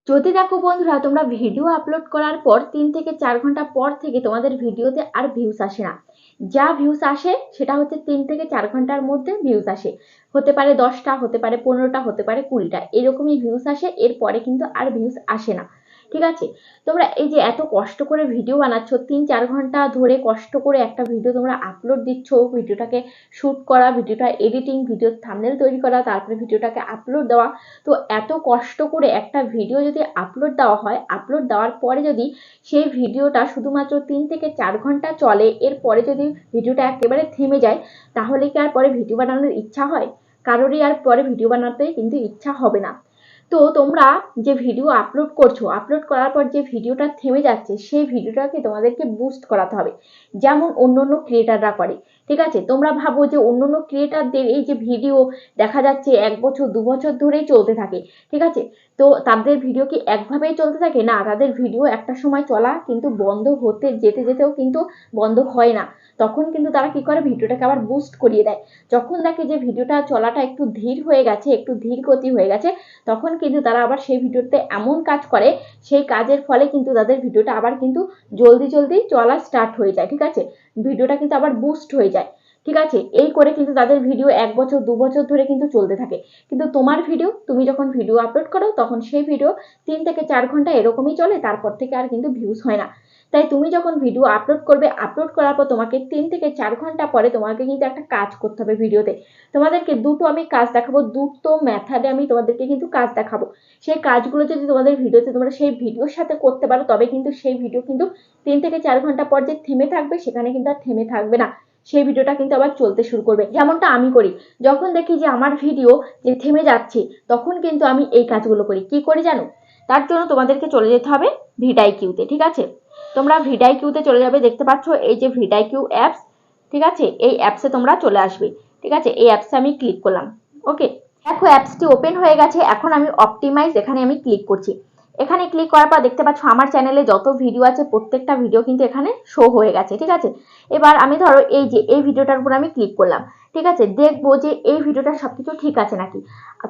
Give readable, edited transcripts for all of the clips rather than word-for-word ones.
যদি দেখো বন্ধুরা, তোমরা ভিডিও আপলোড করার পর 3 থেকে 4 ঘন্টা পর থেকে তোমাদের ভিডিওতে আর ভিউজ আসে না। যা ভিউজ আসে সেটা হচ্ছে 3 থেকে 4 ঘন্টার মধ্যে ভিউজ আসে। হতে পারে 10টা, হতে পারে 15টা, হতে পারে 20টা, এরকমই ভিউজ আসে। এরপরে কিন্তু আর ভিউজ আসে না। ঠিক আছে? তোমরা এই যে এত কষ্ট করে ভিডিও বানাচ্ছ, 3-4 ঘন্টা ধরে কষ্ট করে একটা ভিডিও তোমরা আপলোড দিচ্ছ, ভিডিওটাকে শুট করা, ভিডিওটা এডিটিং, ভিডিও থাম্বনেল তৈরি করা, তারপরে ভিডিওটাকে আপলোড দেওয়া। তো এত কষ্ট করে একটা ভিডিও যদি আপলোড দেওয়া হয়, আপলোড দেওয়ার পরে যদি সেই ভিডিওটা শুধুমাত্র 3 থেকে 4 ঘন্টা চলে, এরপরে যদি ভিডিওটা একেবারে থেমে যায়, তাহলে কি আর পরে ভিডিও বানানোর ইচ্ছা হয়? কারোরই আর পরে ভিডিও বানাতে কিন্তু ইচ্ছা হবে না। তো তোমরা যে ভিডিও আপলোড করছো, আপলোড করার পর যে ভিডিওটা থেমে যাচ্ছে, সেই ভিডিওটাকে তোমাদেরকে বুস্ট করাতে হবে, যেমন অন্য ক্রিয়েটাররা করে। ঠিক আছে? তোমরা ভাবো যে অন্য ক্রিয়েটারদের এই যে ভিডিও দেখা যাচ্ছে 1 বছর 2 বছর ধরেই চলতে থাকে। ঠিক আছে? তো তাদের ভিডিও কি একভাবেই চলতে থাকে? না, তাদের ভিডিও একটা সময় চলা কিন্তু বন্ধ হতে যেতেও কিন্তু বন্ধ হয় না। তখন কিন্তু তারা কি করে, ভিডিওটাকে আবার বুস্ট করিয়ে দেয়। যখন দেখে যে ভিডিওটা চলাটা একটু ধীর হয়ে গেছে, একটু ধীর গতি হয়ে গেছে, তখন কিন্তু তারা আবার সেই ভিডিওতে এমন কাজ করে, সেই কাজের ফলে কিন্তু তাদের ভিডিওটা আবার কিন্তু জলদি চলা স্টার্ট হয়ে যায়। ঠিক আছে? ভিডিওটা কিন্তু আবার বুস্ট হয়ে যায়। ঠিক আছে? এই করে কিন্তু তাদের ভিডিও 1 বছর 2 বছর ধরে কিন্তু চলতে থাকে। কিন্তু তোমার ভিডিও, তুমি যখন ভিডিও আপলোড করো তখন সেই ভিডিও 3 থেকে 4 ঘন্টা এরকমই চলে, তারপর থেকে আর কিন্তু ভিউজ হয় না। তাই তুমি যখন ভিডিও আপলোড করবে, আপলোড করার পর তোমাকে 3 থেকে 4 ঘন্টা পরে তোমাকে কিন্তু একটা কাজ করতে হবে ভিডিওতে। তোমাদেরকে দুটো আমি কাজ দেখাবো, দুটো মেথডে আমি তোমাদেরকে কিন্তু কাজ দেখাবো। সেই কাজগুলো যদি তোমাদের ভিডিওতে তোমরা সেই ভিডিওর সাথে করতে পারো, তবে কিন্তু সেই ভিডিও কিন্তু 3 থেকে 4 ঘন্টা পর যে থেমে থাকবে, সেখানে কিন্তু আর থেমে থাকবে না। সেই ভিডিওটা কিন্তু আবার চলতে শুরু করবে, যেমনটা আমি করি। যখন দেখি যে আমার ভিডিও যে থেমে যাচ্ছে, তখন কিন্তু আমি এই কাজগুলো করি। কি করি জানো? তার জন্য তোমাদেরকে চলে যেতে হবে ভিডিকিউতে। ঠিক আছে? তোমরা ভিডিকিউতে চলে যাবে, দেখতে পাচ্ছ এই যে ভিডিকিউ অ্যাপস। ঠিক আছে? এই অ্যাপসে তোমরা চলে আসবে। ঠিক আছে? এই অ্যাপসে আমি ক্লিক করলাম। ওকে, দেখো অ্যাপসটি ওপেন হয়ে গেছে। এখন আমি অপটিমাইজ, এখানে আমি ক্লিক করছি। এখানে ক্লিক করার পর দেখতে পাচ্ছ আমার চ্যানেলে যত ভিডিও আছে প্রত্যেকটা ভিডিও কিন্তু এখানে শো হয়ে গেছে। ঠিক আছে? এবার আমি ধরো এই যে এই ভিডিওটার উপর আমি ক্লিক করলাম। ঠিক আছে? দেখবো যে এই ভিডিওটা সবকিছু ঠিক আছে নাকি।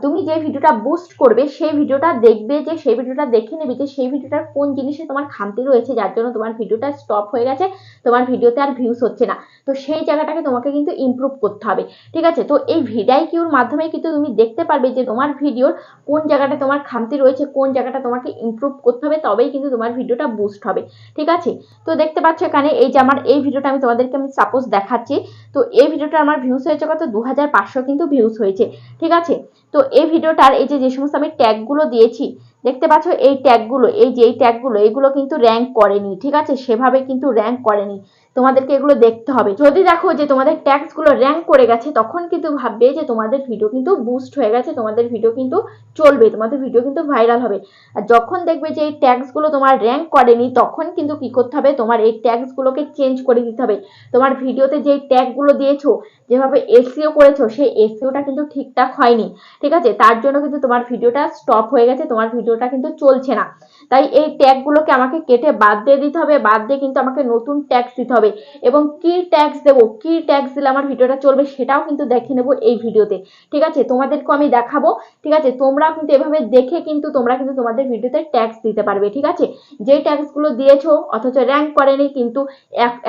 তুমি যে ভিডিওটা বুস্ট করবে, সেই ভিডিওটা দেখবে, যে সেই ভিডিওটা দেখে নেবে যে সেই ভিডিওটার কোন জিনিসে তোমার খামতি রয়েছে, যার জন্য তোমার ভিডিওটা স্টপ হয়ে গেছে, তোমার ভিডিওতে আর ভিউজ হচ্ছে না। তো সেই জায়গাটাকে তোমাকে কিন্তু ইমপ্রুভ করতে হবে। ঠিক আছে? তো এই ভিডিকিউর মাধ্যমে কিন্তু তুমি দেখতে পারবে যে তোমার ভিডিওর কোন জায়গাটা তোমার খামতি রয়েছে, কোন জায়গাটা তোমাকে ইমপ্রুভ করতে হবে, তবেই কিন্তু তোমার ভিডিওটা বুস্ট হবে। ঠিক আছে? তো দেখতে পাচ্ছ এখানে এই যে আমার এই ভিডিওটা আমি তোমাদেরকে সাপোজ দেখাচ্ছি। তো এই ভিডিওটা আমার ভিউজ হয়েছে কত, 2500 কিন্তু ভিউজ হয়েছে। ঠিক আছে? তো এই ভিডিওটার এই যে সমস্ত আমি ট্যাগগুলো দিয়েছি, দেখতে পাচ্ছ এই ট্যাগগুলো, এই যে এই ট্যাগগুলো, এগুলো কিন্তু র্যাঙ্ক করেনি। ঠিক আছে? সেভাবে কিন্তু র্যাঙ্ক করেনি। তোমাদেরকে এগুলো দেখতে হবে। যদি দেখো যে তোমাদের ট্যাগসগুলো র্যাঙ্ক করে গেছে, তখন কিন্তু ভাববে যে তোমাদের ভিডিও কিন্তু বুস্ট হয়ে গেছে, তোমাদের ভিডিও কিন্তু চলবে, তোমাদের ভিডিও কিন্তু ভাইরাল হবে। আর যখন দেখবে যে এই ট্যাগসগুলো তোমার র্যাঙ্ক করেনি, তখন কিন্তু কি করতে হবে, তোমার এই ট্যাগসগুলোকে চেঞ্জ করে দিতে হবে। তোমার ভিডিওতে যে ট্যাগগুলো দিয়েছো, যেভাবে এসইও করেছো, সেই এসইওটা কিন্তু ঠিকঠাক হয়নি। ঠিক আছে? তার জন্য কিন্তু তোমার ভিডিওটা স্টপ হয়ে গেছে, তোমার ভিডিওটা কিন্তু চলছে না। তাই এই ট্যাগগুলোকে আমাকে কেটে বাদ দিয়ে দিতে হবে। বাদ দিয়ে কিন্তু আমাকে নতুন ট্যাগস দিতে হবে। এবং কি ট্যাগস দেবো, কি ট্যাগস দিলে আমার ভিডিওটা চলবে, সেটাও কিন্তু দেখে নেবো এই ভিডিওতে। ঠিক আছে? তোমাদেরকেও আমি দেখাবো। ঠিক আছে? তোমরা কিন্তু এভাবে দেখে কিন্তু তোমরা কিন্তু তোমাদের ভিডিওতে ট্যাগস দিতে পারবে। ঠিক আছে? যে ট্যাগসগুলো দিয়েছো অথচ র্যাঙ্ক করেনি, কিন্তু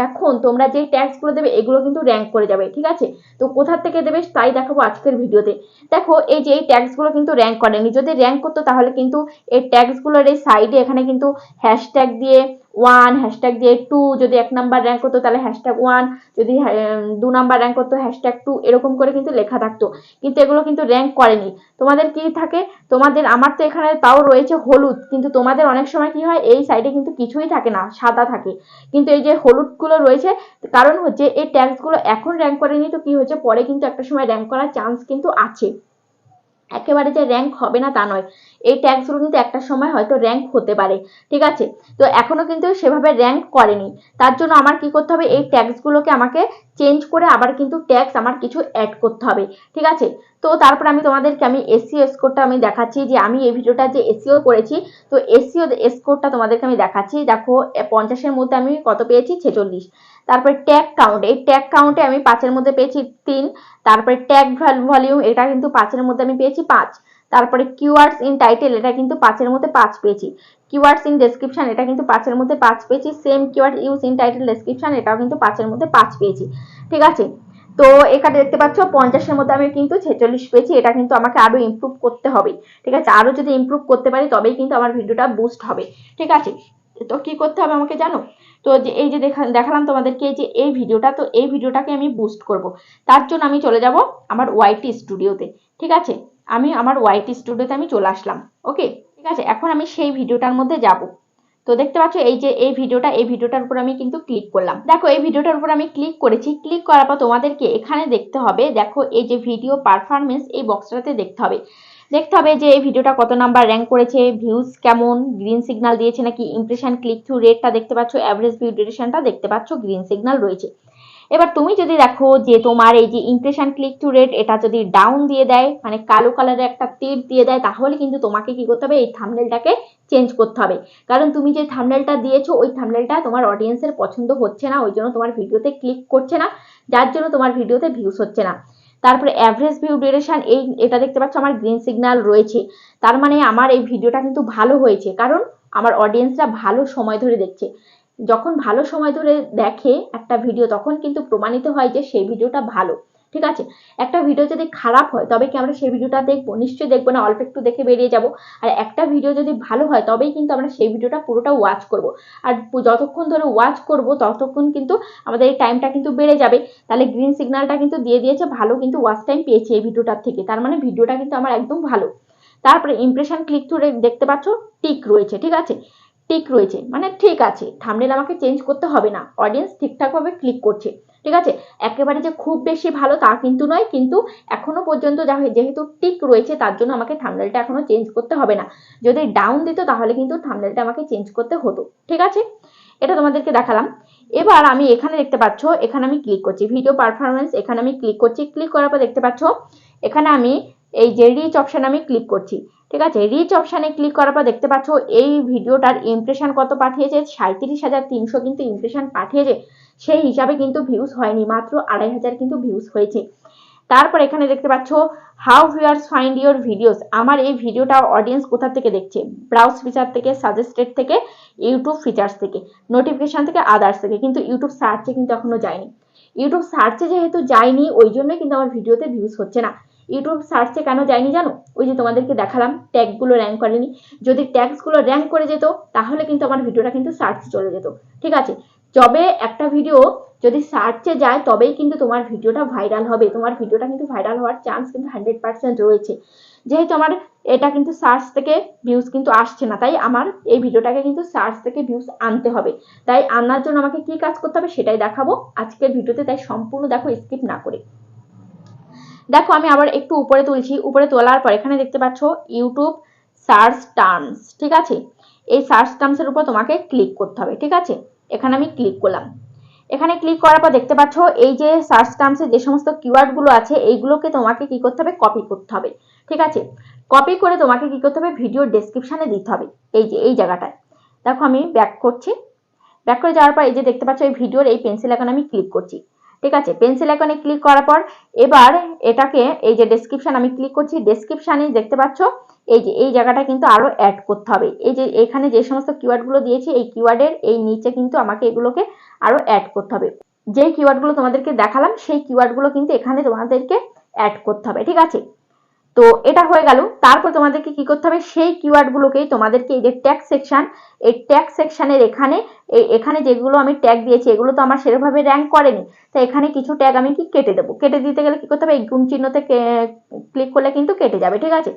এখন তোমরা যে ট্যাগসগুলো দেবে, এগুলো কিন্তু র্যাঙ্ক করে যাবে। ঠিক আছে? তো কোথা থেকে দেবে তাই দেখাবো আজকের ভিডিওতে। দেখো এই যে এই ট্যাগসগুলো কিন্তু র্যাঙ্ক করেনি। যদি র্যাঙ্ক করতো, তাহলে কিন্তু এই ট্যাগসগুলোর এই সাইডে এখানে কিন্তু হ্যাশট্যাগ দিয়ে 1, হ্যাশট্যাগ দিয়ে 2, যদি 1 নাম্বার র্যাঙ্ক করতো তাহলে হ্যাশট্যাগ 1, যদি 2 নাম্বার র্যাঙ্ক করতো হ্যাশট্যাগ 2, এরকম করে কিন্তু লেখা থাকতো। কিন্তু এগুলো কিন্তু র্যাঙ্ক করেনি। তোমাদের কি থাকে, তোমাদের, আমার তো এখানে তাও রয়েছে হলুদ, কিন্তু তোমাদের অনেক সময় কি হয়, এই সাইডে কিন্তু কিছুই থাকে না, সাদা থাকে। কিন্তু এই যে হলুদগুলো রয়েছে, কারণ হচ্ছে এই ট্যাগসগুলো এখন র্যাঙ্ক করেনি, তো কি হচ্ছে, পরে কিন্তু একটা সময় র্যাঙ্ক করার চান্স কিন্তু আছে। একেবারে যে র্যাঙ্ক হবে না তা নয়। এই ট্যাগসগুলো কিন্তু একটা সময় হয়তো র্যাঙ্ক হতে পারে। ঠিক আছে? তো এখনো কিন্তু সেভাবে র্যাঙ্ক করেনি। তার জন্য আমার কি করতে হবে, এই ট্যাগসগুলোকে আমাকে চেঞ্জ করে আবার কিন্তু ট্যাগস আমার কিছু অ্যাড করতে হবে। ঠিক আছে? তো তারপর আমি তোমাদেরকে আমি এসইও স্কোরটা আমি দেখাচ্ছি, যে আমি এই ভিডিওটা যে এসইও করেছি, তো এসইও স্কোরটা তোমাদেরকে আমি দেখাচ্ছি। দেখো 50-এর মধ্যে আমি কত পেয়েছি, 46। তারপরে ট্যাগ কাউন্ট, এই ট্যাগ কাউন্টে আমি 5-এর মধ্যে পেয়েছি 3। তারপরে ট্যাগ ভলিউম, এটা কিন্তু 5-এর মধ্যে আমি পেয়েছি 5। তারপরে কিওয়ার্ডস ইন টাইটেল, এটা কিন্তু 5-এর মধ্যে 5 পেয়েছি। কিওয়ার্ডস ইন ডেসক্রিপশন, এটা কিন্তু 5-এর মধ্যে 5 পেয়েছি। Same keyword use in title description, এটাও কিন্তু 5-এর মধ্যে 5 পেয়েছি। ঠিক আছে, তো এখানে দেখতে পাচ্ছ 50-এর মধ্যে আমি কিন্তু 46 পেয়েছি। এটা কিন্তু আমাকে আরো ইমপ্রুভ করতে হবে। ঠিক আছে, আরো যদি ইমপ্রুভ করতে পারি তবেই কিন্তু আমার ভিডিওটা বুস্ট হবে। ঠিক আছে, তো কি করতে হবে আমাকে জানো? তো যে এই যে দেখালাম তোমাদেরকে যে এই ভিডিওটা, তো এই ভিডিওটাকে আমি বুস্ট করব। তার জন্য আমি চলে যাব আমার ওয়াইটি স্টুডিওতে। ঠিক আছে, আমি আমার ওয়াইটি স্টুডিওতে আমি চলে আসলাম। ওকে, ঠিক আছে, এখন আমি সেই ভিডিওটার মধ্যে যাব। তো দেখতে পাচ্ছ এই যে এই ভিডিওটার উপর আমি কিন্তু ক্লিক করলাম। দেখো এই ভিডিওটার উপর আমি ক্লিক করেছি। ক্লিক করার পর তোমাদেরকে এখানে দেখতে হবে, দেখো এই যে ভিডিও পারফরমেন্স, এই বক্সটাতে দেখতে হবে যে এই ভিডিওটা কত নাম্বার র্যাঙ্ক করেছে, ভিউজ কেমন, গ্রিন সিগন্যাল দিয়েছে নাকি, ইমপ্রেশন, ক্লিক থ্রু রেটটা দেখতে পাচ্ছ, অ্যাভারেজ ভিউ ডিউরেশনটা দেখতে পাচ্ছ, গ্রিন সিগন্যাল রয়েছে। এবার তুমি যদি দেখো যে তোমার এই যে ইমপ্রেশন, ক্লিক টু রেট, এটা যদি ডাউন দিয়ে দেয়, মানে কালো কালারের একটা তীর দিয়ে দেয়, তাহলে কিন্তু তোমাকে কি করতে হবে, এই থাম্বনেলটাকে চেঞ্জ করতে হবে। কারণ তুমি যে থাম্বনেলটা দিয়েছো ওই থাম্বনেলটা তোমার অডিয়েন্সের পছন্দ হচ্ছে না, ওই জন্য তোমার ভিডিওতে ক্লিক করছে না, যার জন্য তোমার ভিডিওতে ভিউজ হচ্ছে না। তারপরে অ্যাভারেজ ভিউ ডিউরেশন, এটা দেখতে পাচ্ছ আমার গ্রিন সিগন্যাল রয়েছে। তার মানে আমার এই ভিডিওটা কিন্তু ভালো হয়েছে, কারণ আমার অডিয়েন্সরা ভালো সময় ধরে দেখছে। যখন ভালো সময় ধরে দেখে একটা ভিডিও, তখন কিন্তু প্রমাণিত হয় যে সেই ভিডিওটা ভালো। ঠিক আছে, একটা ভিডিও যদি খারাপ হয় তবে কি আমরা সেই ভিডিওটা দেখবো? নিশ্চয়ই দেখবো না, অল্প একটু দেখে বেরিয়ে যাব। আর একটা ভিডিও যদি ভালো হয় তবেই কিন্তু আমরা সেই ভিডিওটা পুরোটা ওয়াচ করব। আর যতক্ষণ ধরে ওয়াচ করব ততক্ষণ কিন্তু আমাদের এই টাইমটা কিন্তু বেড়ে যাবে। তাহলে গ্রিন সিগন্যালটা কিন্তু দিয়ে দিয়েছে, ভালো কিন্তু ওয়াচ টাইম পেয়েছি এই ভিডিওটার থেকে, তার মানে ভিডিওটা কিন্তু আমার একদম ভালো। তারপরে ইমপ্রেশন, ক্লিক থ্রু রেট দেখতে পাচ্ছ টিক রয়েছে। ঠিক আছে, টিক রয়েছে মানে ঠিক আছে, থাম্বনেল আমাকে চেঞ্জ করতে হবে না, অডিয়েন্স ঠিকঠাকভাবে ক্লিক করছে। ঠিক আছে, একেবারে যে খুব বেশি ভালো তা কিন্তু নয়, কিন্তু এখনো পর্যন্ত যেহেতু টিক রয়েছে তার জন্য আমাকে থাম্বনেলটা এখনো চেঞ্জ করতে হবে না। যদি ডাউন দিত তাহলে কিন্তু থাম্বনেলটা আমাকে চেঞ্জ করতে হতো। ঠিক আছে, এটা তোমাদেরকে দেখালাম। এবার আমি এখানে দেখতে পাচ্ছ, এখানে আমি ক্লিক করছি ভিডিও পারফরমেন্স, এখানে আমি ক্লিক করছি। ক্লিক করার পর দেখতে পাচ্ছ এখানে আমি এই যে রিচ অপশন আমি ক্লিক করছি। ঠিক আছে, রিচ অপশানে ক্লিক করার পর দেখতে পাচ্ছ এই ভিডিওটার ইমপ্রেশন কত পাঠিয়েছে, 37,300 কিন্তু ইমপ্রেশন পাঠিয়েছে। সেই হিসাবে কিন্তু ভিউজ হয়নি, মাত্র 2,500 কিন্তু ভিউজ হয়েছে। তারপর এখানে দেখতে পাচ্ছ how viewers find your videos, আমার এই ভিডিওটা অডিয়েন্স কোথা থেকে দেখছে, ব্রাউজ ফিচার থেকে, সাজেস্টেড থেকে, ইউটিউব ফিচার্স থেকে, নোটিফিকেশন থেকে, আদার্স থেকে, কিন্তু ইউটিউব সার্চে কিন্তু এখনো যায়নি। ইউটিউব সার্চে যেহেতু যায়নি ওই জন্য কিন্তু আমার ভিডিওতে ভিউজ হচ্ছে না। ইউটিউব সার্চে কেন যায়নি জানো? ওই যে তোমাদেরকে দেখালাম ট্যাগগুলো র্যাঙ্ক করেনি। যদি ট্যাগসগুলো র্যাঙ্ক করে যেত তাহলে কিন্তু আমার ভিডিওটা কিন্তু সার্চে চলে যেত। ঠিক আছে, তবে একটা ভিডিও যদি সার্চে যায় তবেই কিন্তু তোমার ভিডিওটা ভাইরাল হবে, তোমার ভিডিওটা কিন্তু ভাইরাল হওয়ার চান্স কিন্তু 100% রয়েছে। যেহেতু আমার এটা কিন্তু সার্চ থেকে ভিউজ কিন্তু আসছে না, তাই আমার এই ভিডিওটাকে কিন্তু সার্চ থেকে ভিউজ আনতে হবে। তাই আনার জন্য আমাকে কি কাজ করতে হবে সেটাই দেখাবো আজকের ভিডিওতে, তাই সম্পূর্ণ দেখো, স্কিপ না করে। দেখো আমি আবার একটু উপরে তুলছি। উপরে তোলার পর এখানে দেখতে পাচ্ছ ইউটিউব সার্চ টার্মস। ঠিক আছে, এই সার্চ টার্মসের উপর তোমাকে ক্লিক করতে হবে। ঠিক আছে, এখানে আমি ক্লিক করলাম। এখানে ক্লিক করার পর দেখতে পাচ্ছ এই যে সার্চ টার্মসে যে সমস্ত কিওয়ার্ডগুলো আছে এইগুলোকে তোমাকে কি করতে হবে, কপি করতে হবে। ঠিক আছে, কপি করে তোমাকে কি করতে হবে, ভিডিও ডেসক্রিপশনে দিতে হবে। এই যে এই জায়গাটায় দেখো আমি ব্যাক করছি। ব্যাক করে যাওয়ার পর এই যে দেখতে পাচ্ছ এই ভিডিওর এই পেন্সিল আইকনে আমি ক্লিক করছি। ঠিক আছে, পেন্সিল আইকনে ক্লিক করার পর এবার এটাকে এই যে ডেসক্রিপশন আমি ক্লিক করছি। ডেসক্রিপশনে দেখতে পাচ্ছ এই যে এই জায়গাটা কিন্তু আরো অ্যাড করতে হবে। এই যে এখানে যে সমস্ত কিওয়ার্ডগুলো দিয়েছি এই কিওয়ার্ডের এই নিচে কিন্তু আমাকে এগুলোকে আরো অ্যাড করতে হবে। যে কিওয়ার্ডগুলো তোমাদেরকে দেখালাম সেই কিওয়ার্ডগুলো কিন্তু এখানে তোমাদেরকে অ্যাড করতে হবে। ঠিক আছে, তো এটা হয়ে গেল। তারপর তোমাদেরকে কি করতে হবে, সেই কিওয়ার্ডগুলোকেই তোমাদেরকে এই যে ট্যাগ সেকশন, এই ট্যাগ সেকশনের এখানে যেগুলো আমি ট্যাগ দিয়েছি এগুলো তো আমার সেরকমভাবে র্যাঙ্ক করেনি, তো এখানে কিছু ট্যাগ আমি কি কেটে দেবো। কেটে দিতে গেলে কি করতে হবে, এই গুণ চিহ্নতে ক্লিক করলে কিন্তু কেটে যাবে। ঠিক আছে,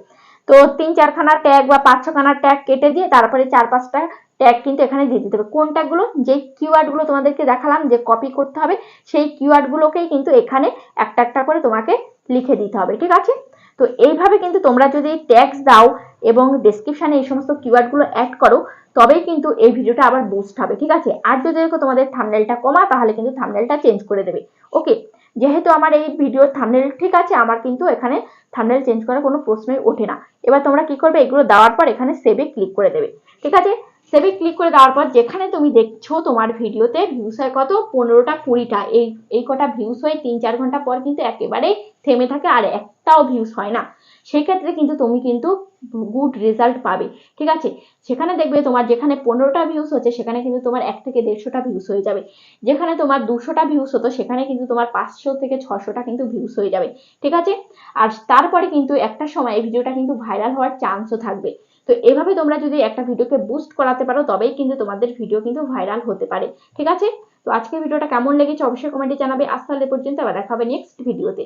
তো 3-4খানা ট্যাগ বা 5-6খানা ট্যাগ কেটে দিয়ে তারপরে 4-5টা ট্যাগ কিন্তু এখানে দিয়ে দিতে হবে। কোন ট্যাগগুলো, যে কিওয়ার্ডগুলো তোমাদেরকে দেখালাম যে কপি করতে হবে সেই কিওয়ার্ডগুলোকেই কিন্তু এখানে একটা একটা করে তোমাকে লিখে দিতে হবে। ঠিক আছে, তো এইভাবে কিন্তু তোমরা যদি ট্যাগস দাও এবং ডেসক্রিপশনে এই সমস্ত কিওয়ার্ডগুলো অ্যাড করো তবেই কিন্তু এই ভিডিওটা আবার বুস্ট হবে। ঠিক আছে, আর যদি দেখো তোমাদের থাম্বনেলটা কমা তাহলে কিন্তু থাম্বনেলটা চেঞ্জ করে দেবে। ওকে, যেহেতু আমার এই ভিডিওর থাম্বনেল ঠিক আছে, আমার কিন্তু এখানে থাম্বনেল চেঞ্জ করার কোনো প্রশ্নই ওঠে না। এবার তোমরা কি করবে, এগুলো দেওয়ার পর এখানে সেভে ক্লিক করে দেবে। ঠিক আছে, সেভে ক্লিক করে দেওয়ার পর যেখানে তুমি দেখছো তোমার ভিডিওতে ভিউস হয় কত, 15টা 20টা, এই কটা ভিউস হয়ে 3-4 ঘন্টা পর কিন্তু একেবারেই থেমে থাকে আর একটাও ভিউস হয় না। সেই ক্ষেত্রে কিন্তু তুমি কিন্তু গুড রেজাল্ট পাবে। ঠিক আছে, সেখানে দেখবে তোমার যেখানে 15টা ভিউস হচ্ছে সেখানে কিন্তু তোমার 1 থেকে 150টা ভিউস হয়ে যাবে, যেখানে তোমার 200টা ভিউস হতো সেখানে কিন্তু তোমার 500 থেকে 600টা কিন্তু ভিউস হয়ে যাবে। ঠিক আছে, আর তারপরে কিন্তু একটা সময় এই ভিডিওটা কিন্তু ভাইরাল হওয়ার চান্সও থাকবে। তো এভাবে তোমরা যদি একটা ভিডিওকে বুস্ট করাতে পারো তবেই কিন্তু তোমাদের ভিডিও কিন্তু ভাইরাল হতে পারে। ঠিক আছে, তো আজকের ভিডিওটা কেমন লেগেছে অবশ্যই কমেন্টে জানাবে। আজ তাহলে পর্যন্ত, আবার দেখা হবে নেক্সট ভিডিওতে।